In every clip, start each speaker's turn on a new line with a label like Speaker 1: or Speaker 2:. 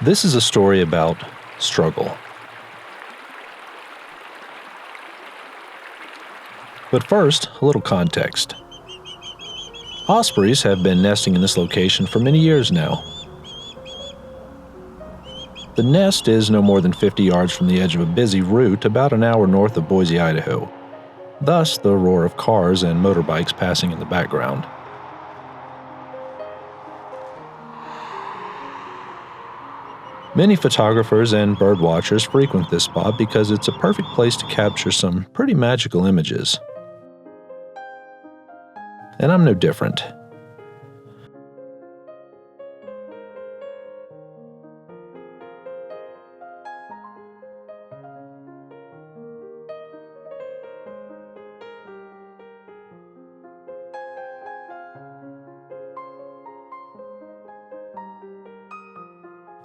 Speaker 1: This is a story about struggle. But first, a little context. Ospreys have been nesting in this location for many years now. The nest is no more than 50 yards from the edge of a busy route about an hour north of Boise, Idaho. Thus, the roar of cars and motorbikes passing in the background. Many photographers and bird watchers frequent this spot because it's a perfect place to capture some pretty magical images. And I'm no different.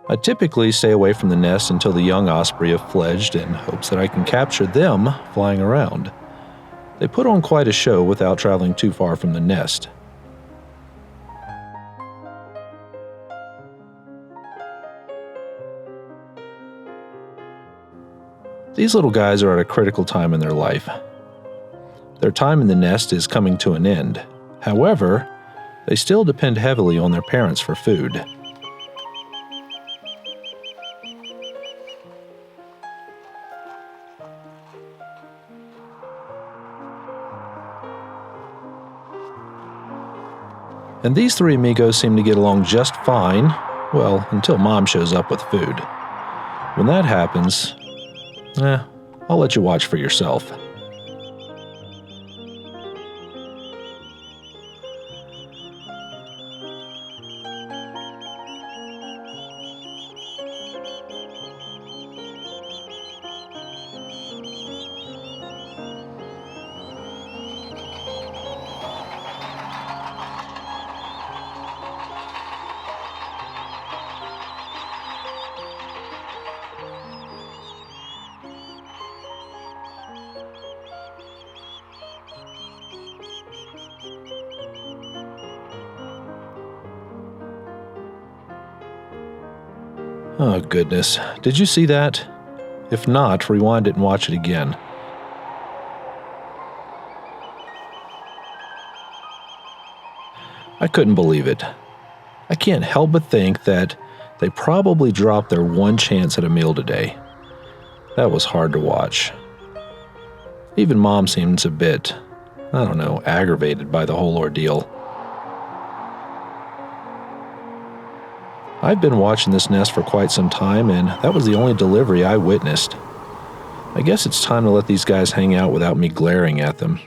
Speaker 1: I typically stay away from the nest until the young osprey have fledged in hopes that I can capture them flying around. They put on quite a show without traveling too far from the nest. These little guys are at a critical time in their life. Their time in the nest is coming to an end. However, they still depend heavily on their parents for food. And these three amigos seem to get along just fine, well, until Mom shows up with food. When that happens, I'll let you watch for yourself. Oh goodness, did you see that? If not, rewind it and watch it again. I couldn't believe it. I can't help but think that they probably dropped their one chance at a meal today. That was hard to watch. Even Mom seems a bit, aggravated by the whole ordeal. I've been watching this nest for quite some time, and that was the only delivery I witnessed. I guess it's time to let these guys hang out without me glaring at them.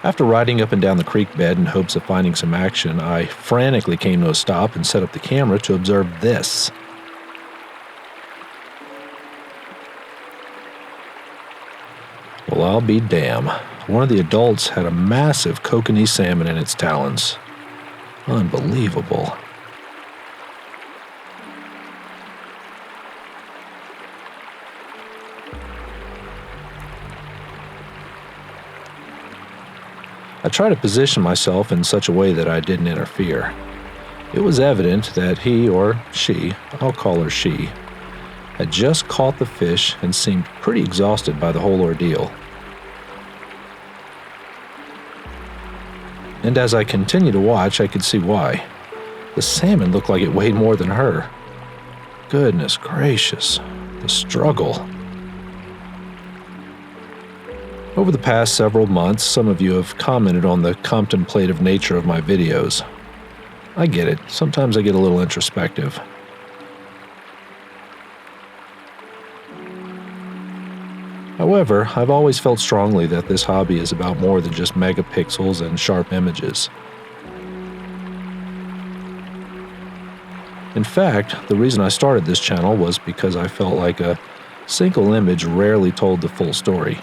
Speaker 1: After riding up and down the creek bed in hopes of finding some action, I frantically came to a stop and set up the camera to observe this. Well, I'll be damned. One of the adults had a massive kokanee salmon in its talons. Unbelievable. I tried to position myself in such a way that I didn't interfere. It was evident that he or she, I'll call her she, had just caught the fish and seemed pretty exhausted by the whole ordeal. And as I continued to watch, I could see why. The salmon looked like it weighed more than her. Goodness gracious, the struggle. Over the past several months, some of you have commented on the contemplative nature of my videos. I get it. Sometimes I get a little introspective. However, I've always felt strongly that this hobby is about more than just megapixels and sharp images. In fact, the reason I started this channel was because I felt like a single image rarely told the full story.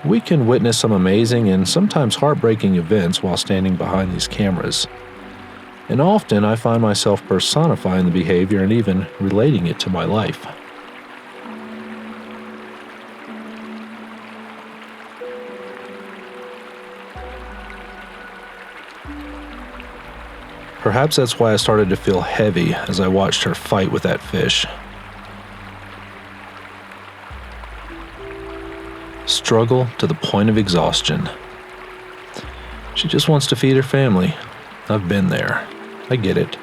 Speaker 1: We can witness some amazing and sometimes heartbreaking events while standing behind these cameras. And often I find myself personifying the behavior and even relating it to my life. Perhaps that's why I started to feel heavy as I watched her fight with that fish. Struggle to the point of exhaustion. She just wants to feed her family. I've been there. I get it.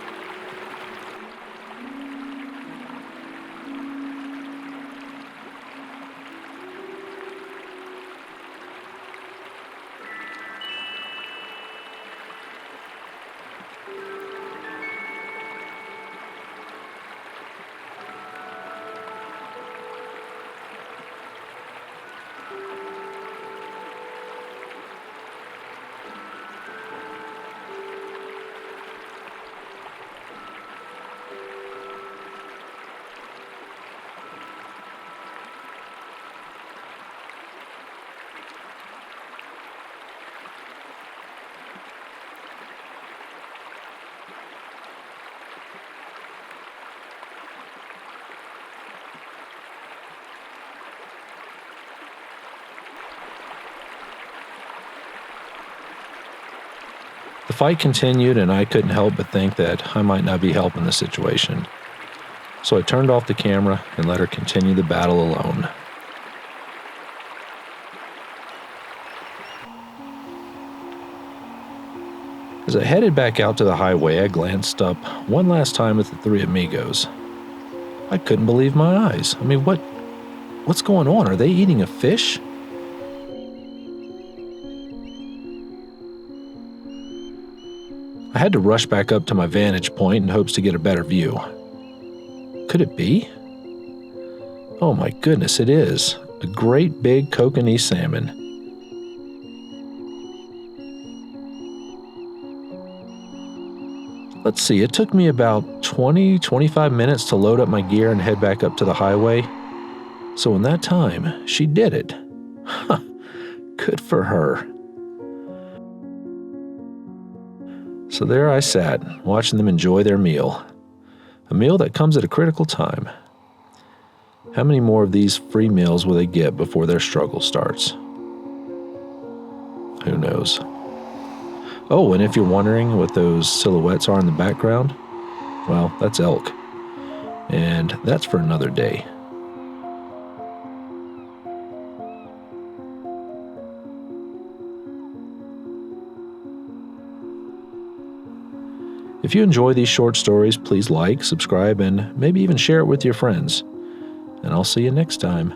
Speaker 1: The fight continued, and I couldn't help but think that I might not be helping the situation. So I turned off the camera and let her continue the battle alone. As I headed back out to the highway, I glanced up one last time at the three amigos. I couldn't believe my eyes. I mean, what's going on? Are they eating a fish? I had to rush back up to my vantage point in hopes to get a better view. Could it be? Oh my goodness, it is. A great big kokanee salmon. Let's see, it took me about 20-25 minutes to load up my gear and head back up to the highway. So in that time, she did it. Good for her. So there I sat, watching them enjoy their meal. A meal that comes at a critical time. How many more of these free meals will they get before their struggle starts? Who knows? Oh, and if you're wondering what those silhouettes are in the background, well, that's elk. And that's for another day. If you enjoy these short stories, please like, subscribe, and maybe even share it with your friends. And I'll see you next time.